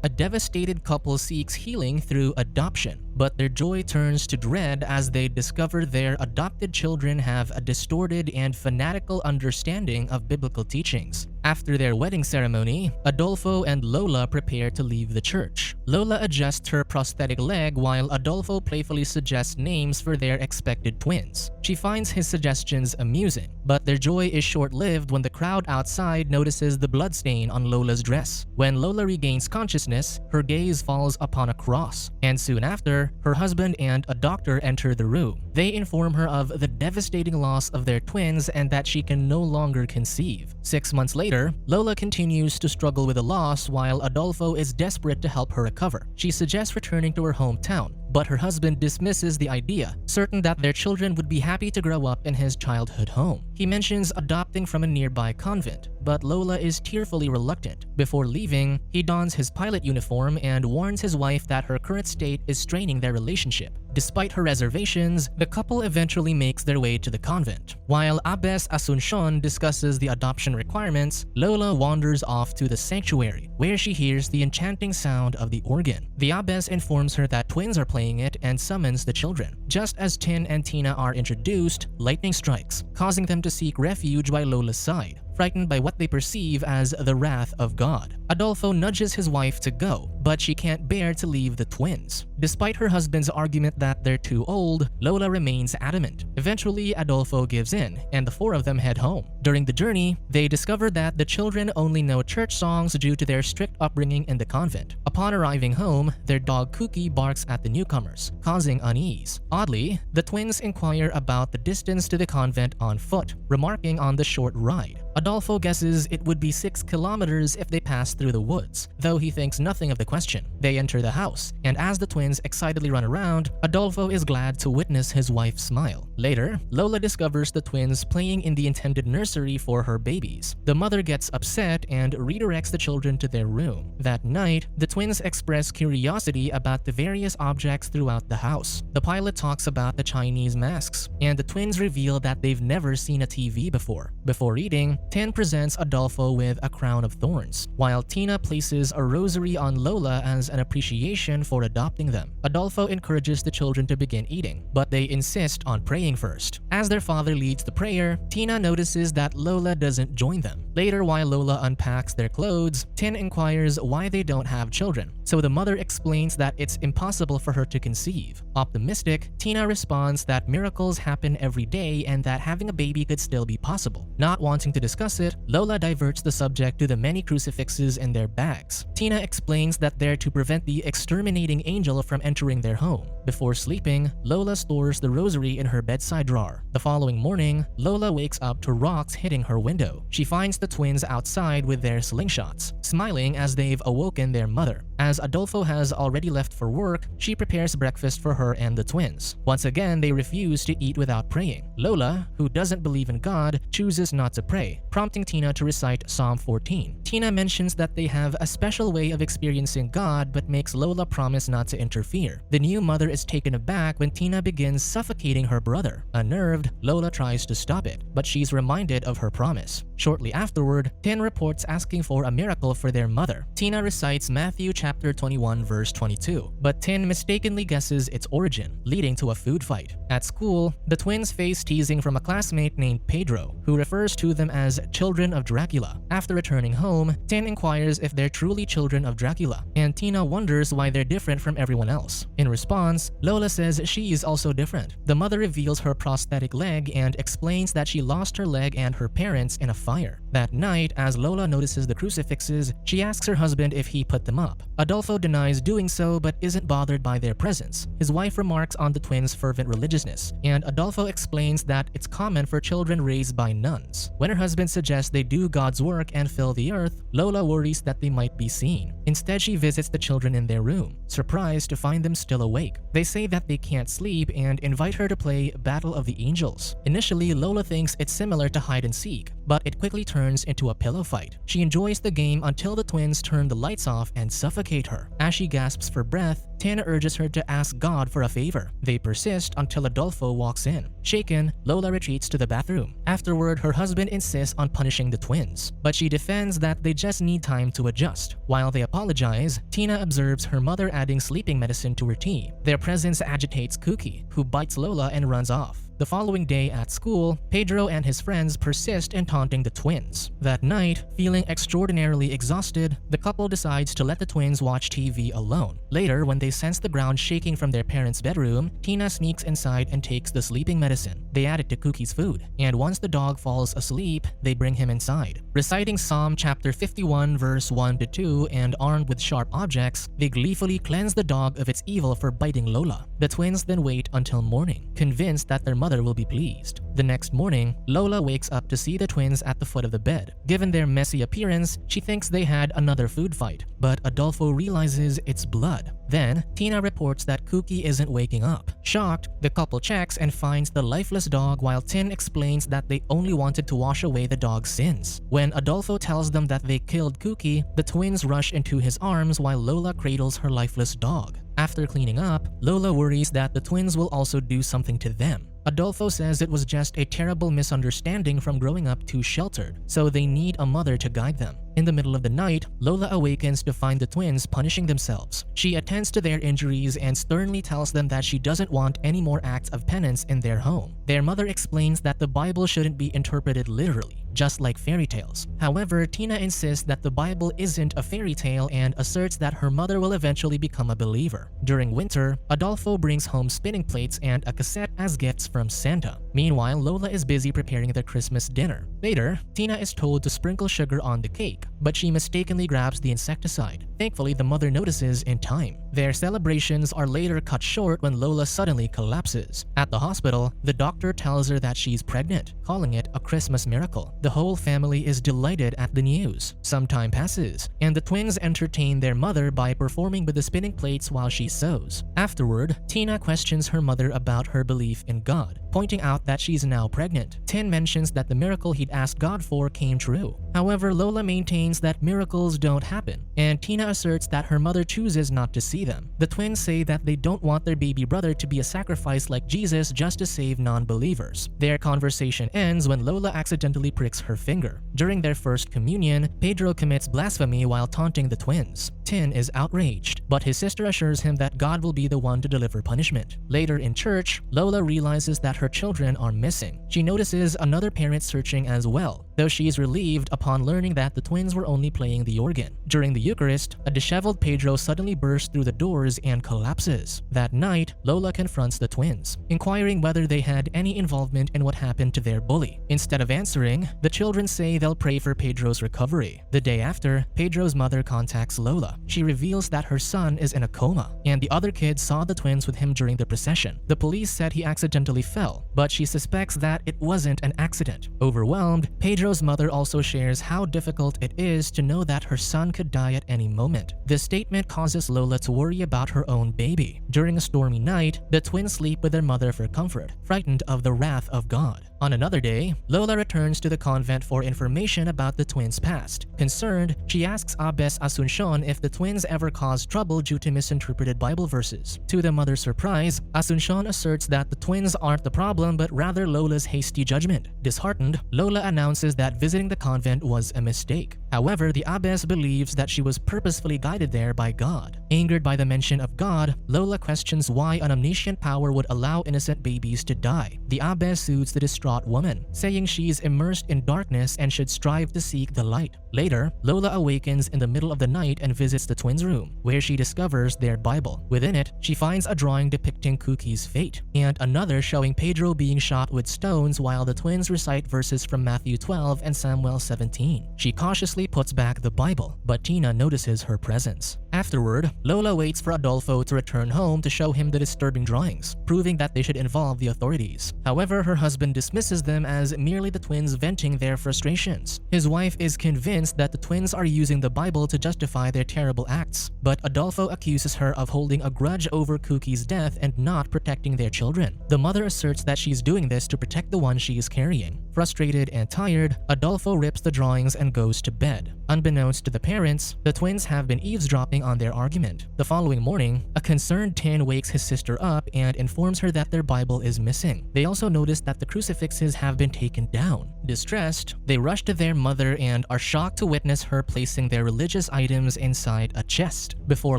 A devastated couple seeks healing through adoption, but their joy turns to dread as they discover their adopted children have a distorted and fanatical understanding of biblical teachings. After their wedding ceremony, Adolfo and Lola prepare to leave the church. Lola adjusts her prosthetic leg while Adolfo playfully suggests names for their expected twins. She finds his suggestions amusing, but their joy is short-lived when the crowd outside notices the bloodstain on Lola's dress. When Lola regains consciousness, her gaze falls upon a cross, and soon after, her husband and a doctor enter the room. They inform her of the devastating loss of their twins and that she can no longer conceive. 6 months later, Lola continues to struggle with the loss while Adolfo is desperate to help her recover. She suggests returning to her hometown, but her husband dismisses the idea, certain that their children would be happy to grow up in his childhood home. He mentions adopting from a nearby convent, but Lola is tearfully reluctant. Before leaving, he dons his pilot uniform and warns his wife that her current state is straining their relationship. Despite her reservations, the couple eventually makes their way to the convent. While Abbess Asuncion discusses the adoption requirements, Lola wanders off to the sanctuary, where she hears the enchanting sound of the organ. The abbess informs her that twins are playing it and summons the children. Just as Tin and Tina are introduced, lightning strikes, causing them to seek refuge by Lola's side, frightened by what they perceive as the wrath of God. Adolfo nudges his wife to go, but she can't bear to leave the twins. Despite her husband's argument that they're too old, Lola remains adamant. Eventually, Adolfo gives in, and the four of them head home. During the journey, they discover that the children only know church songs due to their strict upbringing in the convent. Upon arriving home, their dog Cookie barks at the newcomers, causing unease. Oddly, the twins inquire about the distance to the convent on foot, remarking on the short ride. Adolfo guesses it would be 6 kilometers if they passed through the woods, though he thinks nothing of the question. They enter the house, and as the twins excitedly run around, Adolfo is glad to witness his wife smile. Later, Lola discovers the twins playing in the intended nursery for her babies. The mother gets upset and redirects the children to their room. That night, the twins express curiosity about the various objects throughout the house. The pilot talks about the Chinese masks, and the twins reveal that they've never seen a TV before. Before eating, Tin presents Adolfo with a crown of thorns, while Tina places a rosary on Lola as an appreciation for adopting them. Adolfo encourages the children to begin eating, but they insist on praying first. As their father leads the prayer, Tina notices that Lola doesn't join them. Later, while Lola unpacks their clothes, Tin inquires why they don't have children, so the mother explains that it's impossible for her to conceive. Optimistic, Tina responds that miracles happen every day and that having a baby could still be possible. Not wanting to discuss it, Lola diverts the subject to the many crucifixes in their bags. Tina explains that they're to prevent the exterminating angel from entering their home. Before sleeping, Lola stores the rosary in her bedside drawer. The following morning, Lola wakes up to rocks hitting her window. She finds the twins outside with their slingshots, smiling as they've awoken their mother. As Adolfo has already left for work, she prepares breakfast for her and the twins. Once again, they refuse to eat without praying. Lola, who doesn't believe in God, chooses not to pray, prompting Tina to recite Psalm 14. Tina mentions that they have a special way of experiencing God but makes Lola promise not to interfere. The new mother is taken aback when Tina begins suffocating her brother. Unnerved, Lola tries to stop it, but she's reminded of her promise. Shortly afterward, Tin reports asking for a miracle for their mother. Tina recites Matthew chapter 21 verse 22, but Tin mistakenly guesses its origin, leading to a food fight. At school, the twins face teasing from a classmate named Pedro, who refers to them as children of Dracula. After returning home, Tin inquires if they're truly children of Dracula, and Tina wonders why they're different from everyone else. In response, Lola says she is also different. The mother reveals her prosthetic leg and explains that she lost her leg and her parents in a fire. That night, as Lola notices the crucifixes, she asks her husband if he put them up. Adolfo denies doing so but isn't bothered by their presence. His wife remarks on the twins' fervent religiousness, and Adolfo explains that it's common for children raised by nuns. When her husband suggests they do God's work and fill the earth, Lola worries that they might be seen. Instead, she visits the children in their room, surprised to find them still awake. They say that they can't sleep and invite her to play Battle of the Angels. Initially, Lola thinks it's similar to hide and seek, but it it quickly turns into a pillow fight. She enjoys the game until the twins turn the lights off and suffocate her. As she gasps for breath, Tin urges her to ask God for a favor. They persist until Adolfo walks in. Shaken, Lola retreats to the bathroom. Afterward, her husband insists on punishing the twins, but she defends that they just need time to adjust. While they apologize, Tina observes her mother adding sleeping medicine to her tea. Their presence agitates Cookie, who bites Lola and runs off. The following day at school, Pedro and his friends persist in taunting the twins. That night, feeling extraordinarily exhausted, the couple decides to let the twins watch TV alone. Later, when they sense the ground shaking from their parents' bedroom, Tina sneaks inside and takes the sleeping medicine. They add it to Cookie's food, and once the dog falls asleep, they bring him inside. Reciting Psalm chapter 51 verse 1-2 and armed with sharp objects, they gleefully cleanse the dog of its evil for biting Lola. The twins then wait until morning, convinced that their mother will be pleased. The next morning, Lola wakes up to see the twins at the foot of the bed. Given their messy appearance, she thinks they had another food fight, but Adolfo realizes it's blood. Then, Tina reports that Cookie isn't waking up. Shocked, the couple checks and finds the lifeless dog while Tin explains that they only wanted to wash away the dog's sins. When Adolfo tells them that they killed Cookie, the twins rush into his arms while Lola cradles her lifeless dog. After cleaning up, Lola worries that the twins will also do something to them. Adolfo says it was just a terrible misunderstanding from growing up too sheltered, so they need a mother to guide them. In the middle of the night, Lola awakens to find the twins punishing themselves. She attends to their injuries and sternly tells them that she doesn't want any more acts of penance in their home. Their mother explains that the Bible shouldn't be interpreted literally, just like fairy tales. However, Tina insists that the Bible isn't a fairy tale and asserts that her mother will eventually become a believer. During winter, Adolfo brings home spinning plates and a cassette as gifts from Santa. Meanwhile, Lola is busy preparing their Christmas dinner. Later, Tina is told to sprinkle sugar on the cake, but she mistakenly grabs the insecticide. Thankfully, the mother notices in time. Their celebrations are later cut short when Lola suddenly collapses. At the hospital, the doctor tells her that she's pregnant, calling it a Christmas miracle. The whole family is delighted at the news. Some time passes, and the twins entertain their mother by performing with the spinning plates while she sews. Afterward, Tina questions her mother about her belief in God, pointing out that she's now pregnant. Tin mentions that the miracle he'd asked God for came true. However, Lola maintains that miracles don't happen, and Tina asserts that her mother chooses not to see them. The twins say that they don't want their baby brother to be a sacrifice like Jesus just to save non-believers. Their conversation ends when Lola accidentally pricks her finger. During their first communion, Pedro commits blasphemy while taunting the twins. Tin is outraged, but his sister assures him that God will be the one to deliver punishment. Later in church, Lola realizes that her children are missing. She notices another parent searching as well, though she is relieved upon learning that the twins were only playing the organ. During the Eucharist, a disheveled Pedro suddenly bursts through the doors and collapses. That night, Lola confronts the twins, inquiring whether they had any involvement in what happened to their bully. Instead of answering, the children say they'll pray for Pedro's recovery. The day after, Pedro's mother contacts Lola. She reveals that her son is in a coma, and the other kids saw the twins with him during the procession. The police said he accidentally fell, but she suspects that it wasn't an accident. Overwhelmed, Pedro's mother also shares how difficult it is to know that her son could die at any moment. This statement causes Lola to worry about her own baby. During a stormy night, the twins sleep with their mother for comfort, frightened of the wrath of God. On another day, Lola returns to the convent for information about the twins' past. Concerned, she asks Abbess Asuncion if the twins ever caused trouble due to misinterpreted Bible verses. To the mother's surprise, Asuncion asserts that the twins aren't the problem but rather Lola's hasty judgment. Disheartened, Lola announces that visiting the convent was a mistake. However, the abbess believes that she was purposefully guided there by God. Angered by the mention of God, Lola questions why an omniscient power would allow innocent babies to die. The abbess soothes the distraught woman, saying she's immersed in darkness and should strive to seek the light. Later, Lola awakens in the middle of the night and visits the twins' room, where she discovers their Bible. Within it, she finds a drawing depicting Cookie's fate, and another showing Pedro being shot with stones while the twins recite verses from Matthew 12 and Samuel 17. She cautiously puts back the Bible, but Tina notices her presence. Afterward, Lola waits for Adolfo to return home to show him the disturbing drawings, proving that they should involve the authorities. However, her husband dismisses them as merely the twins venting their frustrations. His wife is convinced that the twins are using the Bible to justify their terrible acts, but Adolfo accuses her of holding a grudge over Cookie's death and not protecting their children. The mother asserts that she's doing this to protect the one she is carrying. Frustrated and tired, Adolfo rips the drawings and goes to bed. Unbeknownst to the parents, the twins have been eavesdropping on their argument. The following morning, a concerned Tin wakes his sister up and informs her that their Bible is missing. They also notice that the crucifixes have been taken down. Distressed, they rush to their mother and are shocked to witness her placing their religious items inside a chest. Before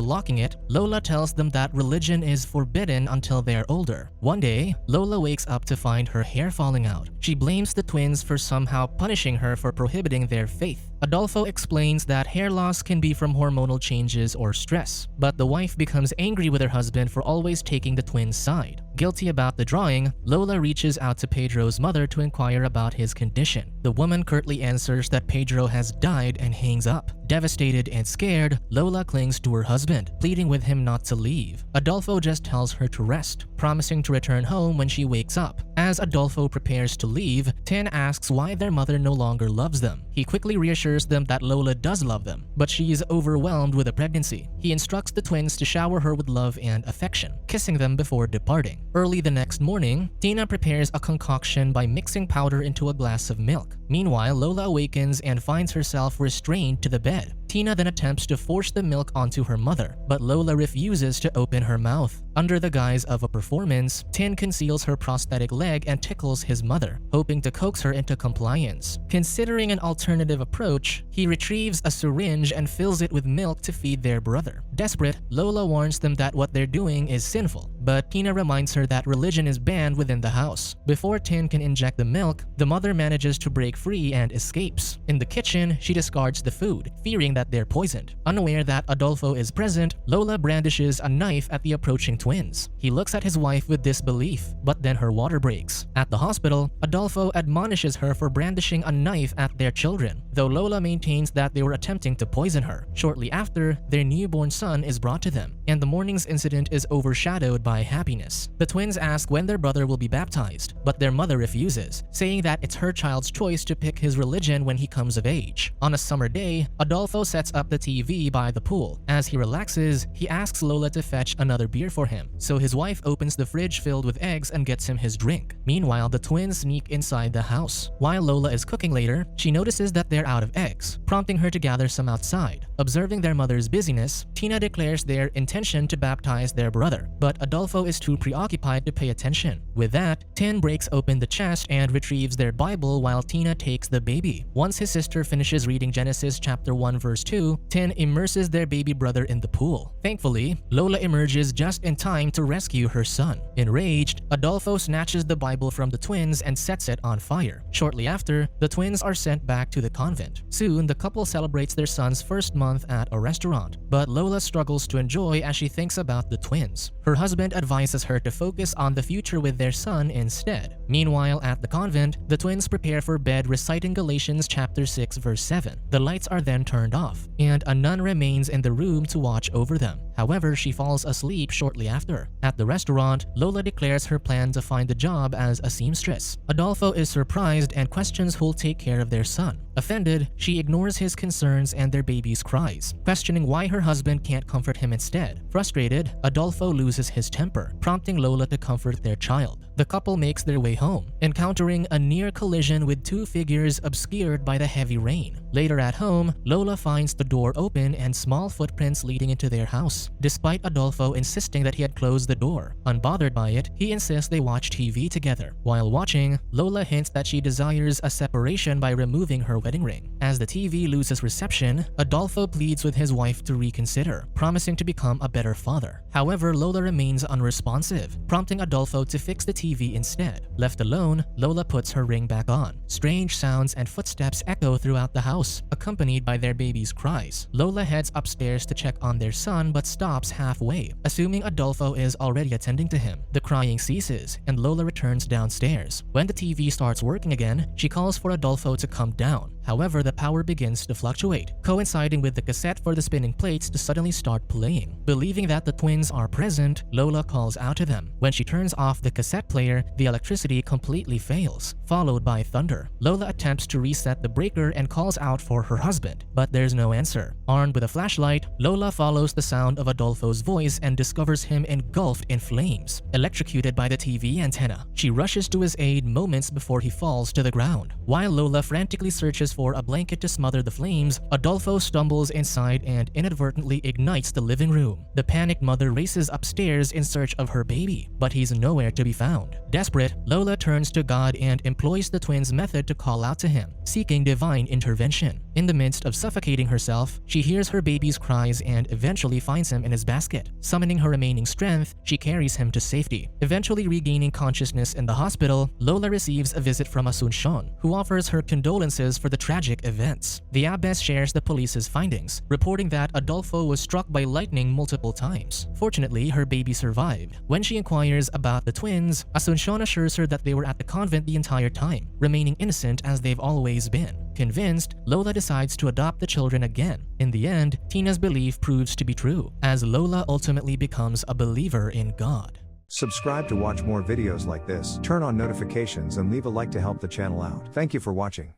locking it, Lola tells them that religion is forbidden until they're older. One day, Lola wakes up to find her hair falling out. She blames the twins for somehow punishing her for prohibiting their faith. Adolfo explains that hair loss can be from hormonal changes or stress, but the wife becomes angry with her husband for always taking the twins' side. Guilty about the drawing, Lola reaches out to Pedro's mother to inquire about his condition. The woman curtly answers that Pedro has died and hangs up. Devastated and scared, Lola clings to her husband, pleading with him not to leave. Adolfo just tells her to rest, promising to return home when she wakes up. As Adolfo prepares to leave, Tin asks why their mother no longer loves them. He quickly reassures them that Lola does love them, but she is overwhelmed with a pregnancy. He instructs the twins to shower her with love and affection, kissing them before departing. Early the next morning, Tina prepares a concoction by mixing powder into a glass of milk. Meanwhile, Lola awakens and finds herself restrained to the bed. Tina then attempts to force the milk onto her mother, but Lola refuses to open her mouth. Under the guise of a performance, Tin conceals her prosthetic leg and tickles his mother, hoping to coax her into compliance. Considering an alternative approach, he retrieves a syringe and fills it with milk to feed their brother. Desperate, Lola warns them that what they're doing is sinful, but Tina reminds her that religion is banned within the house. Before Tin can inject the milk, the mother manages to break free and escapes. In the kitchen, she discards the food, fearing that they're poisoned. Unaware that Adolfo is present, Lola brandishes a knife at the approaching twins. He looks at his wife with disbelief, but then her water breaks. At the hospital, Adolfo admonishes her for brandishing a knife at their children, though Lola maintains that they were attempting to poison her. Shortly after, their newborn son is brought to them, and the morning's incident is overshadowed by happiness. The twins ask when their brother will be baptized, but their mother refuses, saying that it's her child's choice to pick his religion when he comes of age. On a summer day, Adolfo sets up the TV by the pool. As he relaxes, he asks Lola to fetch another beer for him, so his wife opens the fridge filled with eggs and gets him his drink. Meanwhile, the twins sneak inside the house. While Lola is cooking later, she notices that they're out of eggs, prompting her to gather some outside. Observing their mother's busyness, Tina declares their intention to baptize their brother, but Adolfo is too preoccupied to pay attention. With that, Tin breaks open the chest and retrieves their Bible while Tina takes the baby. Once his sister finishes reading Genesis chapter 1 verse 2, Tin immerses their baby brother in the pool. Thankfully, Lola emerges just in time to rescue her son. Enraged, Adolfo snatches the Bible from the twins and sets it on fire. Shortly after, the twins are sent back to the convent. Soon, the couple celebrates their son's first month at a restaurant, but Lola struggles to enjoy as she thinks about the twins. Her husband advises her to focus on the future with their son instead. Meanwhile, at the convent, the twins prepare for bed reciting Galatians chapter 6 verse 7. The lights are then turned off, and a nun remains in the room to watch over them. However, she falls asleep shortly after. At the restaurant, Lola declares her plan to find a job as a seamstress. Adolfo is surprised and questions who'll take care of their son. Offended, she ignores his concerns and their baby's cries, questioning why her husband can't comfort him instead. Frustrated, Adolfo loses his temper, prompting Lola to comfort their child. The couple makes their way home, encountering a near collision with two figures obscured by the heavy rain. Later at home, Lola finds the door open and small footprints leading into their house, despite Adolfo insisting that he had closed the door. Unbothered by it, he insists they watch TV together. While watching, Lola hints that she desires a separation by removing her wedding ring. As the TV loses reception, Adolfo pleads with his wife to reconsider, promising to become a better father. However, Lola remains unresponsive, prompting Adolfo to fix the TV instead. Left alone, Lola puts her ring back on. Strange sounds and footsteps echo throughout the house, accompanied by their baby's baby's cries. Lola heads upstairs to check on their son but stops halfway, assuming Adolfo is already attending to him. The crying ceases, and Lola returns downstairs. When the TV starts working again, she calls for Adolfo to come down. However, the power begins to fluctuate, coinciding with the cassette for the spinning plates to suddenly start playing. Believing that the twins are present, Lola calls out to them. When she turns off the cassette player, the electricity completely fails, followed by thunder. Lola attempts to reset the breaker and calls out for her husband, but there's no answer. Armed with a flashlight, Lola follows the sound of Adolfo's voice and discovers him engulfed in flames, electrocuted by the TV antenna. She rushes to his aid moments before he falls to the ground. While Lola frantically searches for a blanket to smother the flames, Adolfo stumbles inside and inadvertently ignites the living room. The panicked mother races upstairs in search of her baby, but he's nowhere to be found. Desperate, Lola turns to God and employs the twins' method to call out to him, seeking divine intervention. In the midst of suffocating herself, she hears her baby's cries and eventually finds him in his basket. Summoning her remaining strength, she carries him to safety. Eventually regaining consciousness in the hospital, Lola receives a visit from Asuncion, who offers her condolences for the tragic events. The abbess shares the police's findings, reporting that Adolfo was struck by lightning multiple times. Fortunately, her baby survived. When she inquires about the twins, Asuncion assures her that they were at the convent the entire time, remaining innocent as they've always been. Convinced, Lola decides to adopt the children again. In the end, Tina's belief proves to be true, as Lola ultimately becomes a believer in God. Subscribe to watch more videos like this, turn on notifications and leave a like to help the channel out. Thank you for watching.